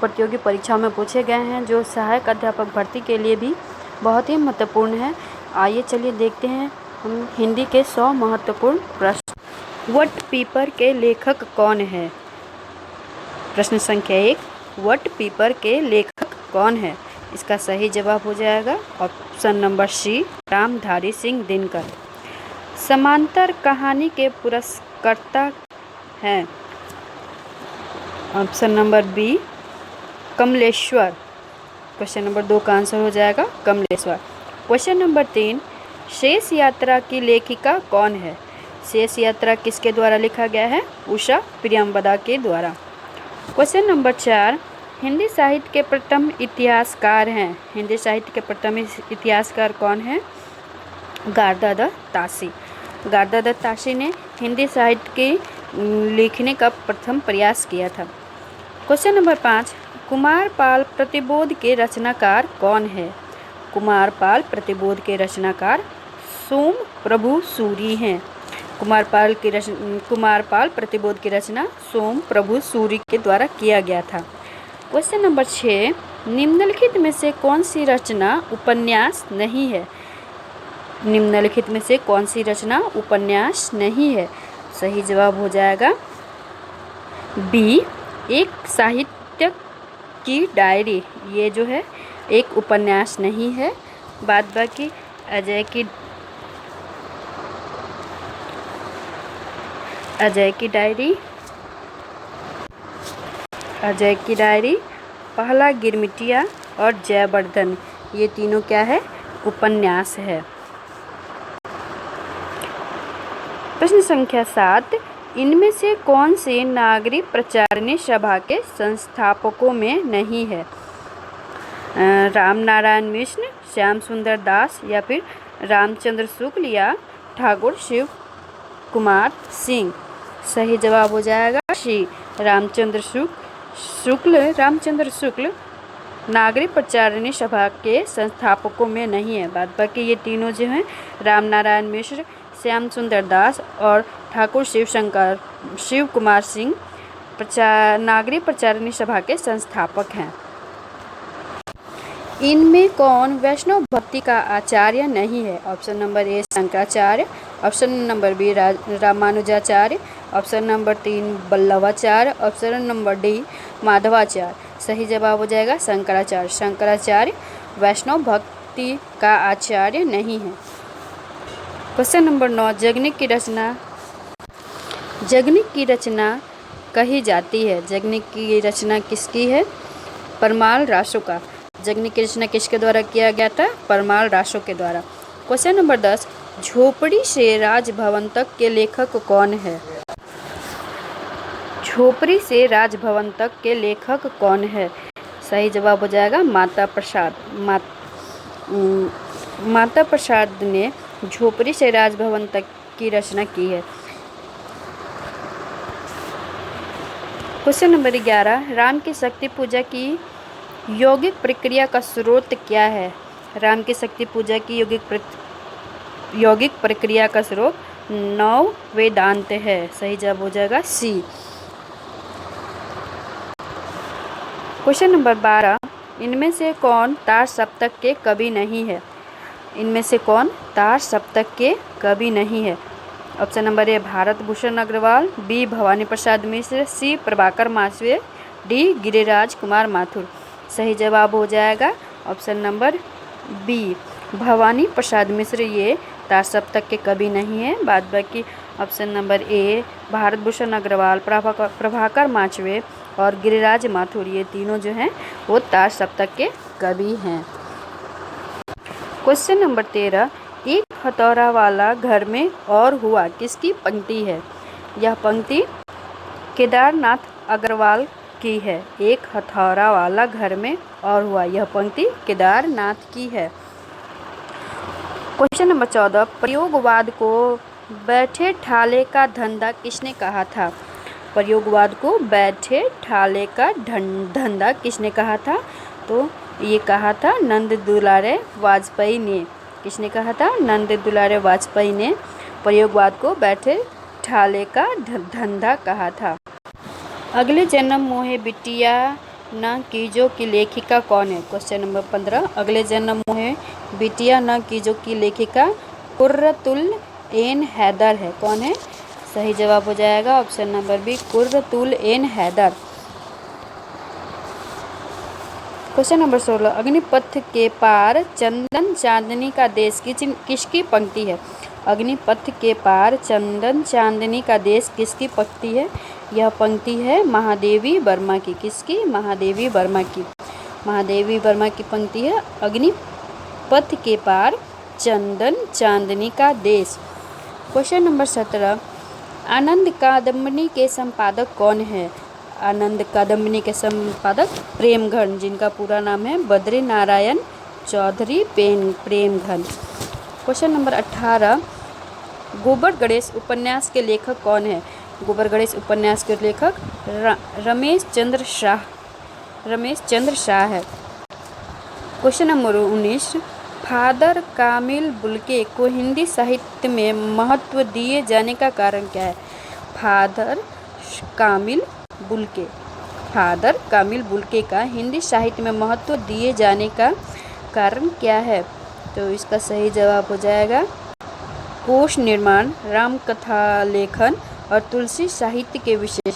प्रतियोगी परीक्षाओं में पूछे गए हैं, जो सहायक अध्यापक भर्ती के लिए भी बहुत ही महत्वपूर्ण है। आइए चलिए देखते हैं हम हिंदी के 100 महत्वपूर्ण प्रश्न। वट पीपर के लेखक कौन है? प्रश्न संख्या 1, वट पीपर के लेखक कौन है? इसका सही जवाब हो जाएगा option number C, Ramdhari Singh Dinkar. समांतर कहानी के पुरस्कर्ता हैं? Option number B, Kamleshwar. Question number 2 का आंसर हो जाएगा कमलेश्वर। क्वेश्चन नंबर 3, शेष यात्रा की लेखिका कौन है? शेष यात्रा किसके द्वारा लिखा गया है? उषा प्रियंवदा के द्वारा। क्वेश्चन नंबर 4, हिंदी साहित्य के प्रथम इतिहासकार हैं? हिंदी साहित्य के प्रथम इतिहासकार कौन है? गारदादत्त ताशी। गारदादत्त ताशी ने हिंदी साहित्य के लिखने का प्रथम प्रयास किया था। क्वेश्चन नंबर 5, कुमारपाल प्रतिबोध के रचनाकार कौन है? कुमारपाल प्रतिबोध के रचनाकार सोम प्रभु सूरी हैं। कुमारपाल प्रतिबोध की रचना सोम प्रभु सूरी के द्वारा किया गया था। क्वेश्चन नंबर 6, निम्नलिखित में से कौन सी रचना उपन्यास नहीं है? निम्नलिखित में से कौन सी रचना उपन्यास नहीं है? सही जवाब हो जाएगा बी, एक साहित्यक की डायरी। ये जो है एक उपन्यास नहीं है। बाद बाकी अजय की डायरी, पहला गिरमिटिया और जयवर्धन, ये तीनों क्या है? उपन्यास है। प्रश्न संख्या 7, इनमें से कौन से नागरिक प्रचारिणी सभा के संस्थापकों में नहीं है? रामनारायण मिश्र, श्याम सुंदर दास या फिर रामचंद्र शुक्ल या ठाकुर शिव कुमार सिंह। सही जवाब हो जाएगा सी, रामचंद्र शुक्ल नागरिक प्रचारिणी सभा के संस्थापकों में नहीं है। बाद बाकी ये तीनों जो हैं रामनारायण मिश्र, श्याम सुंदर दास और ठाकुर शिव कुमार सिंह नागरिक प्रचारिणी सभा के संस्थापक हैं। इनमें कौन वैष्णव भक्ति का आचार्य नहीं है? Option number A, Shankaracharya. Option number B, Ramanujacharya. Option number 3, Vallabhacharya. Option number D, Madhvacharya. सही जवाब हो जाएगा शंकराचार्य। शंकराचार्य वैष्णव भक्ति का आचार्य नहीं है। क्वेश्चन नंबर 9, जगनिक की रचना कही जाती है? जगनिक की रचना किसकी है? परमाल रासो का। जगनिक की रचना किसके द्वारा किया गया था? परमाल रासो के द्वारा। क्वेश्चन नंबर 10, झोपड़ी से राजभवन तक के लेखक कौन है? झोपड़ी से राजभवन तक के लेखक कौन है? सही जवाब हो जाएगा माता प्रसाद। माता प्रसाद ने झोपड़ी से राजभवन तक की रचना की है। क्वेश्चन नंबर 11, राम की शक्ति पूजा की यौगिक प्रक्रिया का स्रोत क्या है? राम की शक्ति पूजा की यौगिक प्रक्रिया का स्रोत नव वेदांत है। सही जवाब हो जाएगा सी। क्वेश्चन नंबर 12, इनमें से कौन तार सप्तक के कवि नहीं है? इनमें से कौन तार सप्तक के कवि नहीं है? Option number A, Bharat Bhushan Agrawal. B, Bhawani Prasad Mishra. C, Prabhakar Machwe. D, Giriraj Kumar Mathur. सही जवाब हो जाएगा option number B, Bhawani Prasad Mishra ये तार सप्तक के कवि नहीं है। बाद बाकी option number A, Bharat Bhushan Agrawal, Prabhakar Machwe और गिरिराज माथुर, ये तीनों जो हैं वो तार सप्तक के कवि हैं। क्वेश्चन नंबर 13, एक हथौड़ा वाला घर में और हुआ किसकी पंक्ति है? यह पंक्ति केदारनाथ अग्रवाल की है। एक हथौड़ा वाला घर में और हुआ, यह पंक्ति केदारनाथ की है। क्वेश्चन नंबर 14, प्रयोगवाद को बैठे ठाले का धंधा किसने कहा था? प्रयोगवाद को बैठे ठाले का धंधा किसने कहा था? तो ये कहा था नंद दुलारे वाजपेयी ने। किसने कहा था? नंद दुलारे वाजपेयी ने प्रयोगवाद को बैठे ठाले का धंधा कहा था। अगले जन्म मोहे बिटिया न कीजो की लेखिका कौन है? क्वेश्चन नंबर 15 अगले जन्म मोहे बिटिया न कीजो की लेखिका कुर्रतुल एन हैदर है। कौन है? सही जवाब हो जाएगा option number B, Qurratul Ain Hyder. Question number 16 अग्निपथ के पार चंदन चांदनी का देश किसकी पंक्ति है? अग्निपथ के पार चंदन चांदनी का देश किसकी पंक्ति है? यह पंक्ति है महादेवी वर्मा की। किसकी? महादेवी वर्मा की। महादेवी वर्मा की पंक्ति है अग्निपथ के पार चंदन चांदनी का देश। क्वेश्चन नंबर 17 आनंद कादम्बनी के संपादक कौन है? आनंद कादम्बनी के संपादक प्रेमघन, जिनका पूरा नाम है बद्री नारायण चौधरी प्रेमघन। क्वेश्चन नंबर 18 गोबर गणेश उपन्यास के लेखक कौन है? गोबर गणेश उपन्यास के लेखक रमेश चंद्र शाह है। क्वेश्चन नंबर 19 फादर कामिल बुल्के को हिंदी साहित्य में महत्व दिए जाने का कारण क्या है? फादर कामिल बुल्के का हिंदी साहित्य में महत्व दिए जाने का कारण क्या है? तो इसका सही जवाब हो जाएगा कोश निर्माण, रामकथा लेखन और तुलसी साहित्य के विशेष,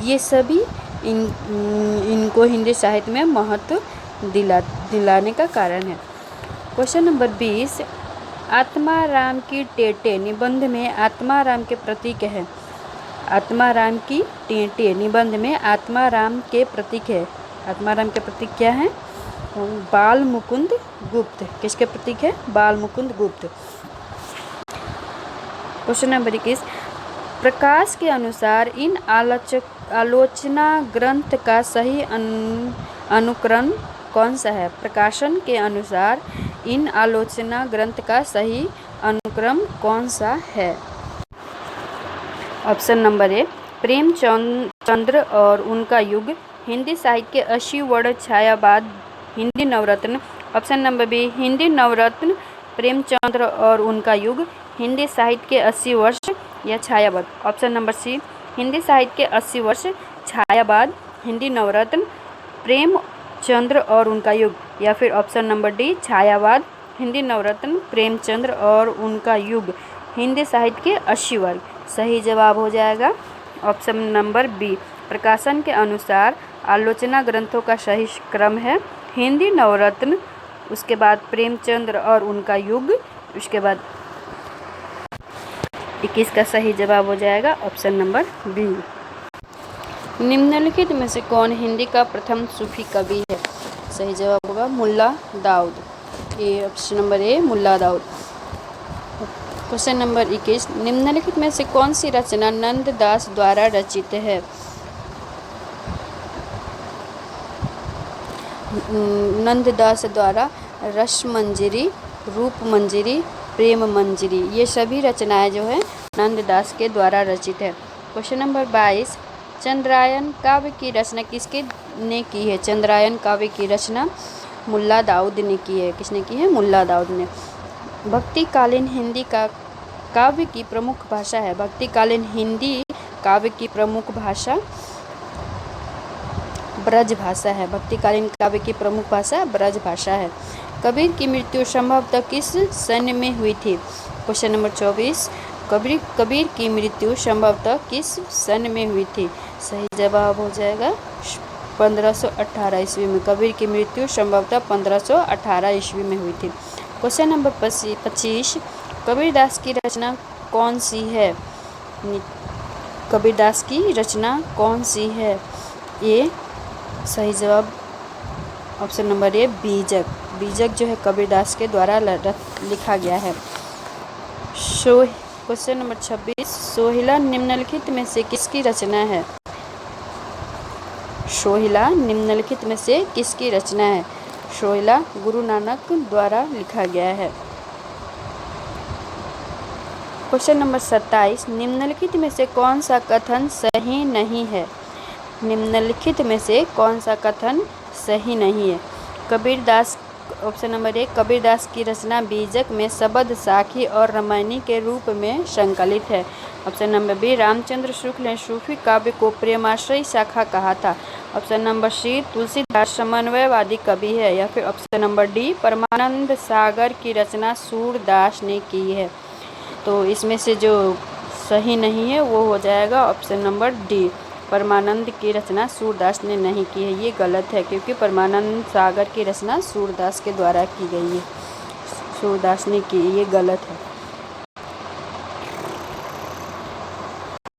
ये सभी इनको हिंदी साहित्य में महत्व दिलाने का कारण है। क्वेश्चन नंबर 20 आत्माराम की टेटे निबंध में आत्माराम के प्रतीक है। आत्माराम की टेटे निबंध में आत्माराम के प्रतीक है। आत्माराम के प्रतीक क्या है? बाल मुकुंद गुप्त। किसके प्रतीक है? बाल मुकुंद गुप्त। क्वेश्चन नंबर 21 प्रकाश के अनुसार इन आलोचना ग्रंथ का सही अनुक्रम कौन सा है? प्रकाशन के अनुसार इन आलोचना ग्रंथ का सही अनुक्रम कौन सा है? ऑप्शन नंबर ए प्रेमचंद्र और उनका युग, हिंदी साहित्य के 80 वर्ष छायावाद, हिंदी नवरत्न। ऑप्शन नंबर बी हिंदी नवरत्न प्रेमचंद्र और उनका युग, हिंदी साहित्य के 80 वर्ष या छायावाद। ऑप्शन नंबर सी हिंदी साहित्य के 80 वर्ष छायावाद, हिंदी नवरत्न प्रेमचंद्र और उनका युग, या फिर ऑप्शन नंबर डी छायावाद, हिंदी नवरत्न प्रेमचंद्र और उनका युग, हिंदी साहित्य के 80 वर्ष। सही जवाब हो जाएगा ऑप्शन नंबर बी। प्रकाशन के अनुसार आलोचना ग्रंथों का सही क्रम है हिंदी नवरत्न, उसके बाद प्रेमचंद्र और उनका युग, उसके बाद 21 का सही जवाब हो जाएगा ऑप्शन नंबर बी। निम्नलिखित में से कौन हिंदी का प्रथम सूफी कवि है? सही जवाब होगा मुल्ला दाऊद। ये option number A Mulla Daud. Question number 21 निम्नलिखित में से कौन सी रचना नंददास द्वारा रचित है? नंददास द्वारा रसमंजरी, रूपमंजरी, प्रेम मंजरी, ये सभी रचनाएं जो है नंददास के द्वारा रचित है। क्वेश्चन नंबर 22 चंद्रायन काव्य की रचना किसके ने की है? चंद्रायन काव्य की रचना मुल्ला दाऊद ने की है। किसने की है? मुल्ला दाऊद ने। भक्तिकालीन हिंदी का काव्य की प्रमुख भाषा है। भक्तिकालीन हिंदी काव्य की प्रमुख भाषा ब्रज भाषा है। भक्तिकालीन काव्य की प्रमुख भाषा ब्रज भाषा है। कबीर की मृत्यु संभवतः किस सन में हुई थी? क्वेश्चन नंबर 24 कबीर की मृत्यु संभवतः किस सन में हुई थी? सही जवाब हो जाएगा 1518 ईस्वी में। कबीर की मृत्यु संभवतः 1518 ईस्वी में हुई थी। क्वेश्चन नंबर 25 कबीरदास की रचना कौन सी है? कबीरदास की रचना कौन सी है? ये सही जवाब ऑप्शन नंबर ए बीजक। बीजक जो है कबीरदास के द्वारा लिखा गया है। क्वेश्चन नंबर 26 सोहिला निम्नलिखित में से किसकी रचना है? सोहिला निम्नलिखित में से किसकी रचना है? सोहिला गुरु नानक द्वारा लिखा गया है। क्वेश्चन नंबर 27 निम्नलिखित में से कौन सा कथन सही नहीं है? निम्नलिखित में से कौन सा कथन सही नहीं है? कबीरदास ऑप्शन नंबर 1 कबीरदास की रचना बीजक में शबद, साखी और रामायणी के रूप में संकलित है। Option number B Ramchandra Shukla ने सूफी काव्य को प्रेमाश्रयी शाखा कहा था। ऑप्शन नंबर सी तुलसीदास समन्वयवादी कवि है। या फिर ऑप्शन नंबर डी परमानंद सागर की रचना सूरदास ने की है। तो इसमें से जो सही नहीं है वो हो जाएगा ऑप्शन नंबर डी, परमानंद की रचना सूरदास ने नहीं की है। ये गलत है क्योंकि परमानंद सागर की रचना सूरदास के द्वारा की गई है, सूरदास ने की, ये गलत है।